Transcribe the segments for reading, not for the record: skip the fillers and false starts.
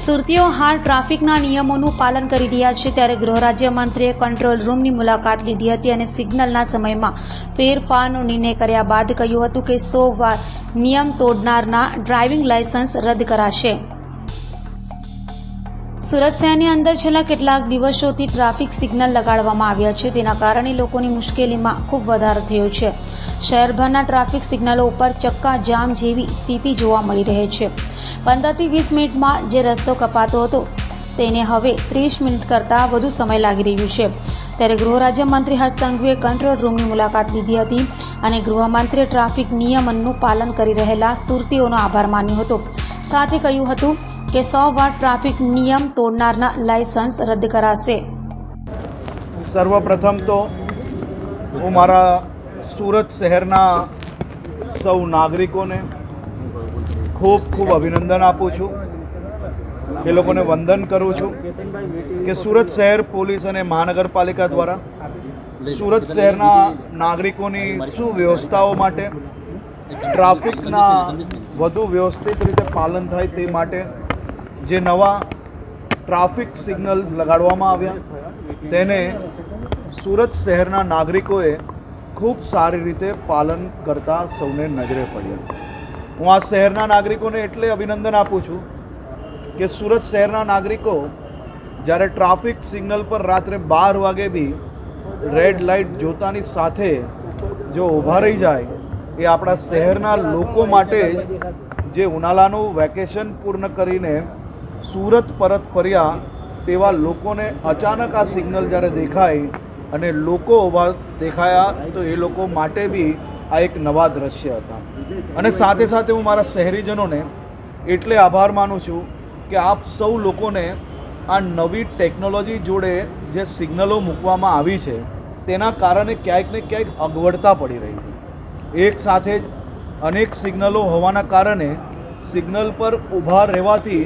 સુરતીઓ હાલ ટ્રાફિકના નિયમોનું પાલન કરી રહ્યા છે, ત્યારે ગૃહ રાજ્યમંત્રીએ કંટ્રોલ રૂમની મુલાકાત લીધી હતી અને સિગ્નલના સમયમાં ફેરફારનો નિર્ણય કર્યા બાદ કહ્યું હતું કે 100 વાર નિયમ તોડનારના ડ્રાઇવિંગ લાયસન્સ રદ કરાશે. સુરત શહેરની અંદર છેલ્લા કેટલાક દિવસોથી ટ્રાફિક સિગ્નલ લગાડવામાં આવ્યા છે, તેના કારણે લોકોની મુશ્કેલીમાં ખૂબ વધારો થયો છે. શહેરભરના ટ્રાફિક સિગ્નલો ઉપર ચક્કા જામ જેવી સ્થિતિ જોવા મળી રહે છે. 15 થી 20 મિનિટમાં જે રસ્તો કપાતો હતો તેને હવે 30 મિનિટ કરતાં વધુ સમય લાગી રહ્યું છે. ત્યારે ગૃહ રાજ્યમંત્રી હર્ષ સંઘવીએ કંટ્રોલ રૂમની મુલાકાત લીધી હતી અને ગૃહમંત્રીએ ટ્રાફિક નિયમનનું પાલન કરી રહેલા સુરતીઓનો આભાર માન્યો હતો. સાથે કહ્યું હતું કે 100 વાર ટ્રાફિક નિયમ તોડનારના લાયસન્સ રદ કરાશે. સર્વપ્રથમ તો હું મારા સુરત શહેરના સૌ નાગરિકોને ખૂબ ખૂબ અભિનંદન આપું છું, એ લોકોને વંદન કરું છું કે સુરત શહેર પોલીસ અને મહાનગરપાલિકા દ્વારા સુરત શહેરના નાગરિકોની સુવ્યવસ્થાઓ માટે ટ્રાફિકના વધુ વ્યવસ્થિત રીતે પાલન થાય તે માટે જે નવા ટ્રાફિક સિગ્નલ્સ લગાડવામાં આવ્યા તેને સુરત શહેરના નાગરિકોએ ખૂબ સારી રીતે પાલન કરતા સૌને નજરે પડ્યા. હું આ શહેરના નાગરિકોને એટલે અભિનંદન આપું છું કે સુરત શહેરના નાગરિકો જ્યારે ટ્રાફિક સિગ્નલ પર રાત્રે 12 વાગે બી રેડ લાઇટ જોતાની સાથે જો ઊભા રહી જાય, એ આપણા શહેરના લોકો માટે જે ઉનાળાનું વેકેશન પૂર્ણ કરીને સુરત પરત ફર્યા તેવા લોકોને અચાનક આ સિગ્નલ જ્યારે દેખાય અને લોકો ઊભા દેખાયા તો એ લોકો માટે બી આ એક નવા દ્રશ્ય હતા. અને સાથે સાથે હું મારા શહેરીજનોને એટલે આભાર માનું છું કે આપ સૌ લોકોને આ નવી ટેકનોલોજી જોડે જે સિગ્નલો મૂકવામાં આવી છે તેના કારણે ક્યાંક ને ક્યાંક અગવડતા પડી રહી છે. એક સાથે જ અનેક સિગ્નલો હોવાના કારણે સિગ્નલ પર ઊભા રહેવાથી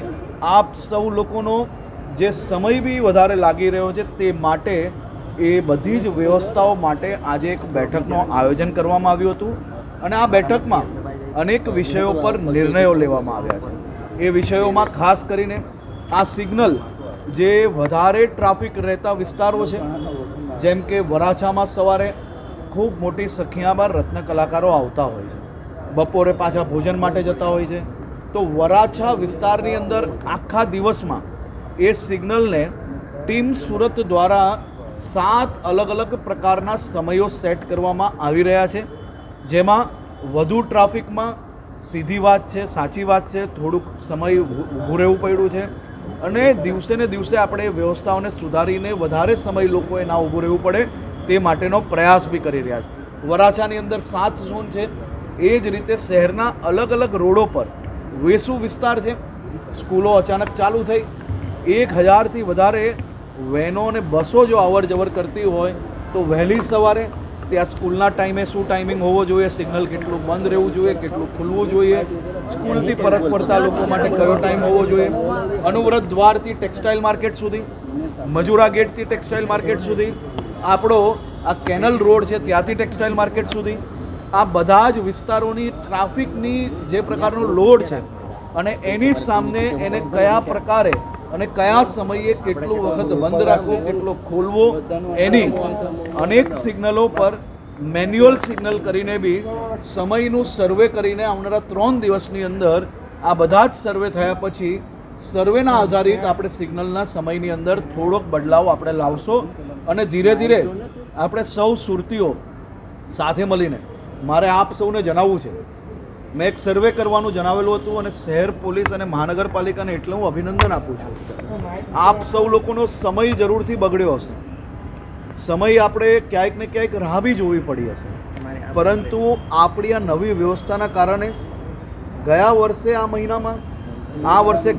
આપ સૌ લોકોનો જે સમય બી વધારે લાગી રહ્યો છે, તે માટે એ બધી જ વ્યવસ્થાઓ માટે આજે એક બેઠકનું આયોજન કરવામાં આવ્યું હતું અને આ બેઠકમાં અનેક વિષયો પર નિર્ણયો લેવામાં આવ્યા છે. એ વિષયોમાં ખાસ કરીને આ સિગ્નલ જે વધારે ટ્રાફિક રહેતા વિસ્તારો છે, જેમ કે વરાછામાં સવારે ખૂબ મોટી સંખ્યામાં રત્ન કલાકારો આવતા હોય છે, બપોરે પાછા ભોજન માટે જતા હોય છે, તો વરાછા વિસ્તારની અંદર આખા દિવસમાં એ સિગ્નલને ટીમ સુરત દ્વારા 7 અલગ અલગ પ્રકારના સમયો સેટ કરવામાં આવી રહ્યા છે, જેમાં વધુ ટ્રાફિકમાં સીધી વાત છે, સાચી વાત છે, થોડુંક સમય ઊભું રહેવું પડ્યું છે અને દિવસે ને દિવસે આપણે વ્યવસ્થાઓને સુધારીને વધારે સમય લોકોએ ના ઊભું રહેવું પડે તે માટેનો પ્રયાસ બી કરી રહ્યા છે. વરાછાની અંદર 7 ઝોન છે. એ જ રીતે શહેરના અલગ અલગ રોડો પર વેસુ વિસ્તાર છે, સ્કૂલો અચાનક ચાલુ થઈ, 1000થી વધારે વેનો અને બસો જો અવર જવર કરતી હોય તો વહેલી સવારે ત્યાં સ્કૂલના ટાઈમે શું ટાઈમિંગ હોવો જોઈએ, સિગ્નલ કેટલું બંધ રહેવું જોઈએ, કેટલું ખુલવું જોઈએ, સ્કૂલથી પરત ફરતા લોકો માટે કયો ટાઈમ હોવો જોઈએ, અનુવ્રત દ્વારથી ટેક્સટાઇલ માર્કેટ સુધી, મજૂરા ગેટથી ટેક્સટાઇલ માર્કેટ સુધી, આપણો આ કેનલ રોડ છે ત્યાંથી ટેક્સટાઇલ માર્કેટ સુધી, આ બધા જ વિસ્તારોની ટ્રાફિકની જે પ્રકારનો લોડ છે અને એની સામે એને કયા પ્રકારે અને કયા સમયે કેટલું વખત બંધ રાખવું, કેટલો ખોલવો, એની અનેક સિગ્નલો પર મેન્યુઅલ સિગ્નલ કરીને બી સમયનું સર્વે કરીને આવનારા 3 દિવસની અંદર આ બધા જ સર્વે થયા પછી સર્વેના આધારિત આપણે સિગ્નલના સમયની અંદર થોડોક બદલાવ આપણે લાવશો અને ધીરે ધીરે આપણે સૌ સુરતીઓ સાથે મળીને, મારે આપ સૌને જણાવવું છે, મેં એક સર્વે કરવાનું જણાવેલું હતું અને શહેર પોલીસ અને મહાનગરપાલિકાને એટલે હું અભિનંદન આપું છું. આપ સૌ લોકોનો સમય જરૂરથી બગડ્યો હશે, સમય આપણે ક્યાંક ને ક્યાંક રાહ બી જોવી પડી હશે, પરંતુ આપણી આ નવી વ્યવસ્થાના કારણે ગયા વર્ષે આ મહિનામાં, આ વર્ષે